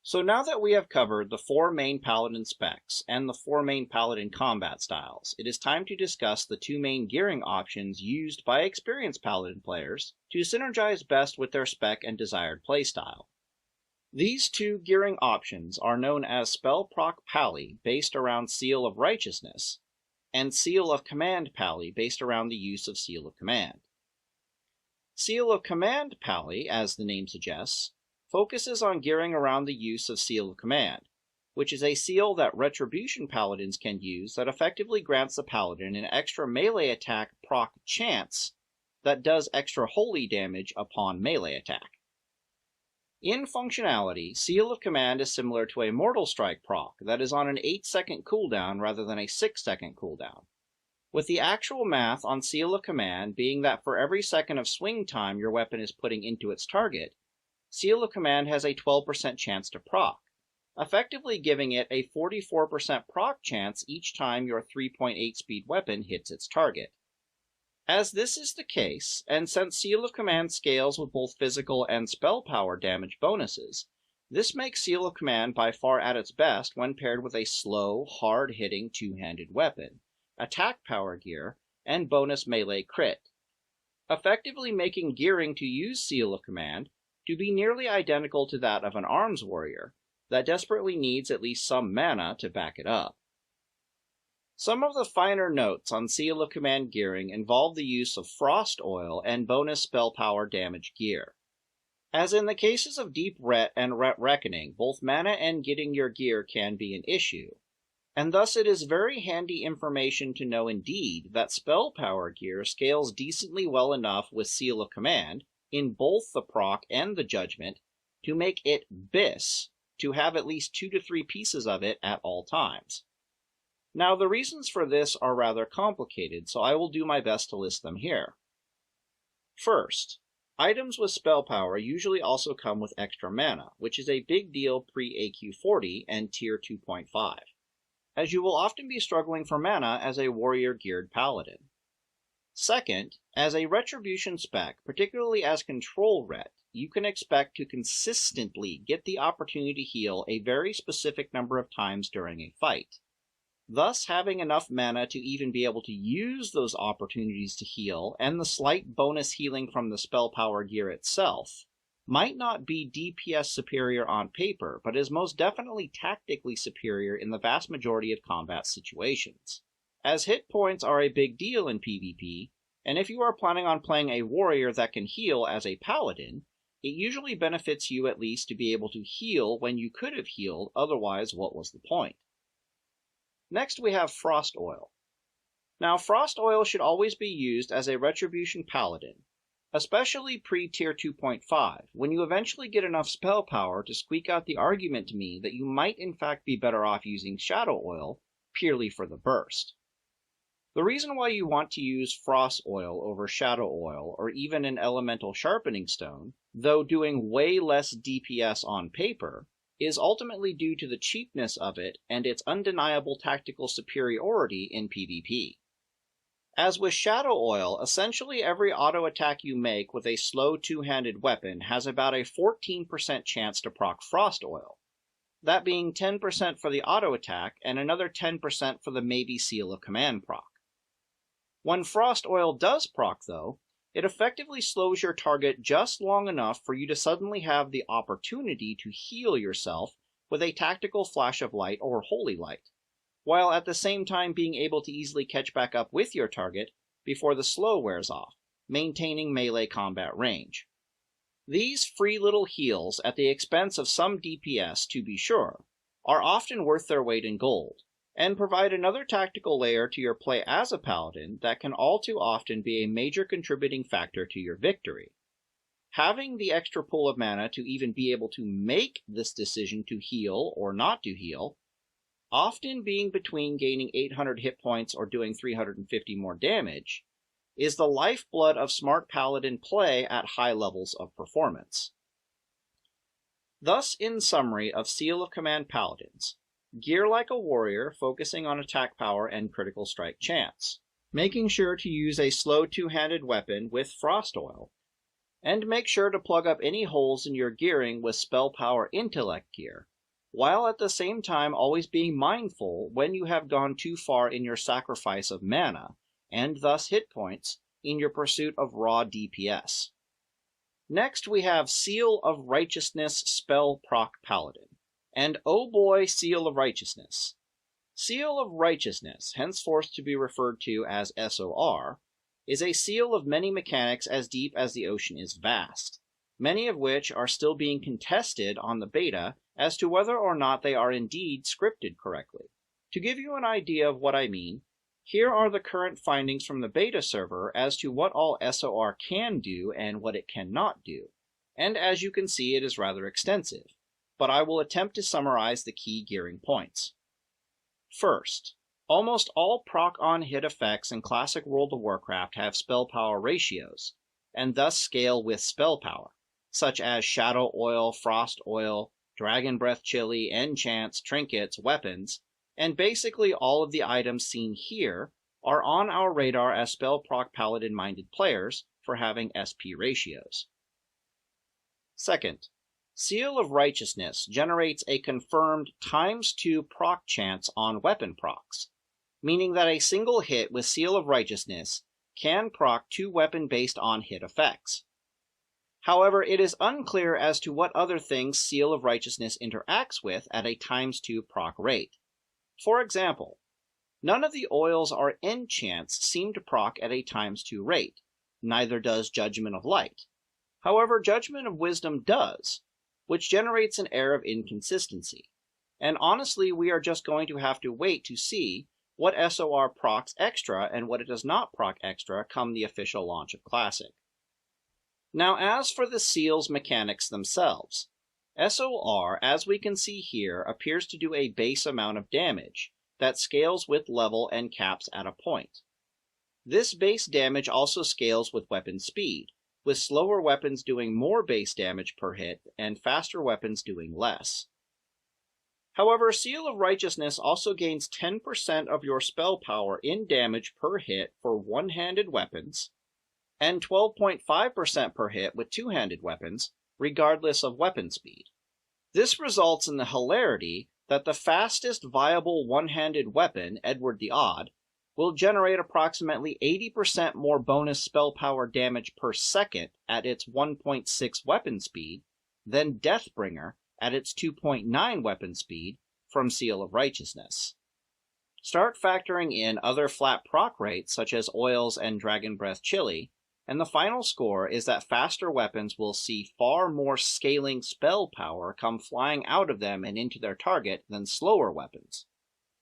So now that we have covered the four main paladin specs and the four main paladin combat styles, it is time to discuss the two main gearing options used by experienced paladin players to synergize best with their spec and desired playstyle. These two gearing options are known as Spell Proc Pally, based around Seal of Righteousness, and Seal of Command Pally, based around the use of Seal of Command. Seal of Command Pally, as the name suggests, focuses on gearing around the use of Seal of Command, which is a seal that Retribution Paladins can use that effectively grants the Paladin an extra melee attack proc chance that does extra holy damage upon melee attack. In functionality, Seal of Command is similar to a Mortal Strike proc that is on an 8-second cooldown rather than a 6-second cooldown, with the actual math on Seal of Command being that for every second of swing time your weapon is putting into its target, Seal of Command has a 12% chance to proc, effectively giving it a 44% proc chance each time your 3.8 speed weapon hits its target. As this is the case, and since Seal of Command scales with both physical and spell power damage bonuses, this makes Seal of Command by far at its best when paired with a slow, hard-hitting two-handed weapon, attack power gear, and bonus melee crit, effectively making gearing to use Seal of Command to be nearly identical to that of an arms warrior that desperately needs at least some mana to back it up. Some of the finer notes on Seal of Command gearing involve the use of Frost Oil and bonus spell power damage gear. As in the cases of Deep Ret and Ret Reckoning, both mana and getting your gear can be an issue, and thus it is very handy information to know indeed that spell power gear scales decently well enough with Seal of Command, in both the proc and the judgment, to make it BIS, to have at least 2 to 3 pieces of it at all times. Now, the reasons for this are rather complicated, so I will do my best to list them here. First, items with spell power usually also come with extra mana, which is a big deal pre-AQ40 and Tier 2.5, as you will often be struggling for mana as a warrior-geared paladin. Second, as a Retribution spec, particularly as Control Ret, you can expect to consistently get the opportunity to heal a very specific number of times during a fight. Thus, having enough mana to even be able to use those opportunities to heal, and the slight bonus healing from the spell power gear itself, might not be DPS superior on paper, but is most definitely tactically superior in the vast majority of combat situations. As hit points are a big deal in PvP, and if you are planning on playing a warrior that can heal as a paladin, it usually benefits you at least to be able to heal when you could have healed, otherwise what was the point? Next we have Frost Oil. Now, Frost Oil should always be used as a Retribution Paladin, especially pre-Tier 2.5, when you eventually get enough spell power to squeak out the argument to me that you might in fact be better off using Shadow Oil purely for the burst. The reason why you want to use Frost Oil over Shadow Oil or even an Elemental Sharpening Stone, though doing way less DPS on paper, is ultimately due to the cheapness of it and its undeniable tactical superiority in PvP. As with Shadow Oil, essentially every auto attack you make with a slow two-handed weapon has about a 14% chance to proc Frost Oil, that being 10% for the auto attack and another 10% for the maybe Seal of Command proc. When Frost Oil does proc, though, it effectively slows your target just long enough for you to suddenly have the opportunity to heal yourself with a tactical flash of light or holy light, while at the same time being able to easily catch back up with your target before the slow wears off, maintaining melee combat range. These free little heals, at the expense of some DPS to be sure, are often worth their weight in gold, and provide another tactical layer to your play as a paladin that can all too often be a major contributing factor to your victory. Having the extra pool of mana to even be able to make this decision to heal or not to heal, often being between gaining 800 hit points or doing 350 more damage, is the lifeblood of smart paladin play at high levels of performance. Thus, in summary of Seal of Command paladins, gear like a warrior, focusing on attack power and critical strike chance, making sure to use a slow two-handed weapon with Frost Oil, and make sure to plug up any holes in your gearing with spell power intellect gear, while at the same time always being mindful when you have gone too far in your sacrifice of mana, and thus hit points, in your pursuit of raw DPS. Next we have Seal of Righteousness Spell Proc Paladin, and oh boy, Seal of Righteousness. Seal of Righteousness, henceforth to be referred to as SOR, is a seal of many mechanics as deep as the ocean is vast, many of which are still being contested on the beta as to whether or not they are indeed scripted correctly. To give you an idea of what I mean, here are the current findings from the beta server as to what all SOR can do and what it cannot do, and as you can see it is rather extensive, but I will attempt to summarize the key gearing points. First, almost all proc-on hit effects in classic World of Warcraft have spell power ratios, and thus scale with spell power, such as Shadow Oil, Frost Oil, Dragon Breath Chili, enchants, trinkets, weapons, and basically all of the items seen here are on our radar as spell proc paladin-minded players for having SP ratios. Second, Seal of Righteousness generates a confirmed ×2 proc chance on weapon procs, meaning that a single hit with Seal of Righteousness can proc 2 weapon-based on-hit effects. However, it is unclear as to what other things Seal of Righteousness interacts with at a ×2 proc rate. For example, none of the oils or enchants seem to proc at a ×2 rate, neither does Judgment of Light. However, Judgment of Wisdom does, which generates an air of inconsistency. And honestly, we are just going to have to wait to see what SOR procs extra and what it does not proc extra come the official launch of Classic. Now as for the seal's mechanics themselves, SOR, as we can see here, appears to do a base amount of damage that scales with level and caps at a point. This base damage also scales with weapon speed, with slower weapons doing more base damage per hit and faster weapons doing less. However, Seal of Righteousness also gains 10% of your spell power in damage per hit for one-handed weapons, and 12.5% per hit with two-handed weapons, regardless of weapon speed. This results in the hilarity that the fastest viable one-handed weapon, Edward the Odd, will generate approximately 80% more bonus spell power damage per second at its 1.6 weapon speed than Deathbringer at its 2.9 weapon speed from Seal of Righteousness. Start factoring in other flat proc rates such as oils and Dragon Breath Chili, and the final score is that faster weapons will see far more scaling spell power come flying out of them and into their target than slower weapons,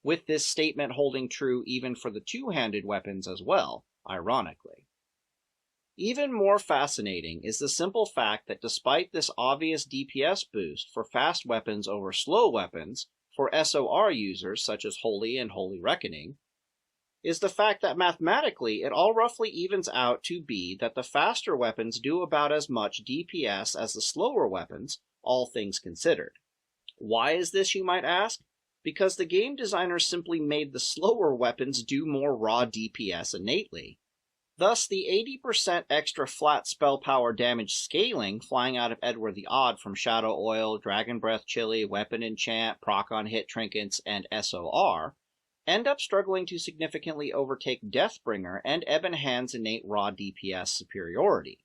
with this statement holding true even for the two-handed weapons as well, ironically. Even more fascinating is the simple fact that despite this obvious DPS boost for fast weapons over slow weapons for SOR users such as Holy and Holy Reckoning, is the fact that mathematically it all roughly evens out to be that the faster weapons do about as much DPS as the slower weapons, all things considered. Why is this, you might ask? Because the game designers simply made the slower weapons do more raw DPS innately. Thus, the 80% extra flat spell power damage scaling flying out of Edward the Odd from Shadow Oil, Dragon Breath Chili, Weapon Enchant, proc on hit trinkets, and SOR end up struggling to significantly overtake Deathbringer and Ebon Hand's innate raw DPS superiority.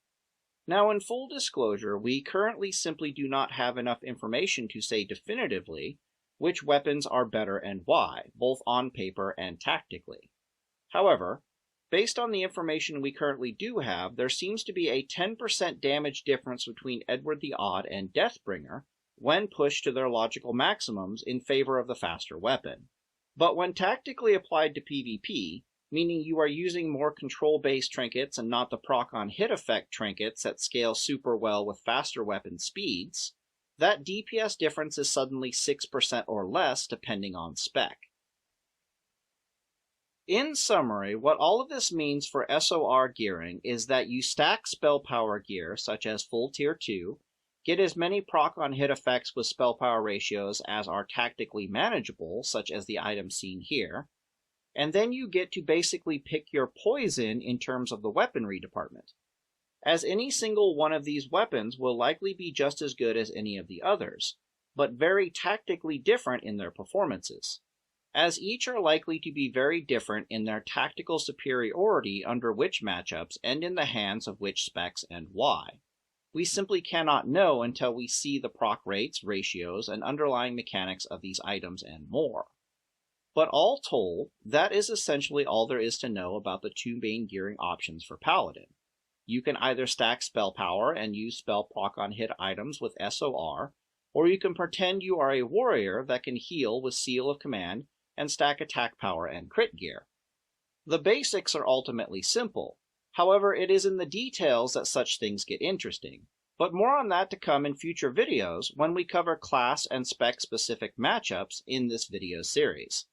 Now, in full disclosure, we currently simply do not have enough information to say definitively which weapons are better and why, both on paper and tactically. However, based on the information we currently do have, there seems to be a 10% damage difference between Edward the Odd and Deathbringer when pushed to their logical maximums in favor of the faster weapon. But when tactically applied to PvP, meaning you are using more control-based trinkets and not the proc-on-hit effect trinkets that scale super well with faster weapon speeds, that DPS difference is suddenly 6% or less depending on spec. In summary, what all of this means for SOR gearing is that you stack spell power gear, such as full tier 2, get as many proc-on-hit effects with spell power ratios as are tactically manageable, such as the items seen here, and then you get to basically pick your poison in terms of the weaponry department, as any single one of these weapons will likely be just as good as any of the others, but very tactically different in their performances, as each are likely to be very different in their tactical superiority under which matchups and in the hands of which specs and why. We simply cannot know until we see the proc rates, ratios, and underlying mechanics of these items and more. But all told, that is essentially all there is to know about the two main gearing options for Paladin. You can either stack spell power and use spell proc on hit items with SOR, or you can pretend you are a warrior that can heal with Seal of Command and stack attack power and crit gear. The basics are ultimately simple. However, it is in the details that such things get interesting. But more on that to come in future videos when we cover class and spec specific matchups in this video series.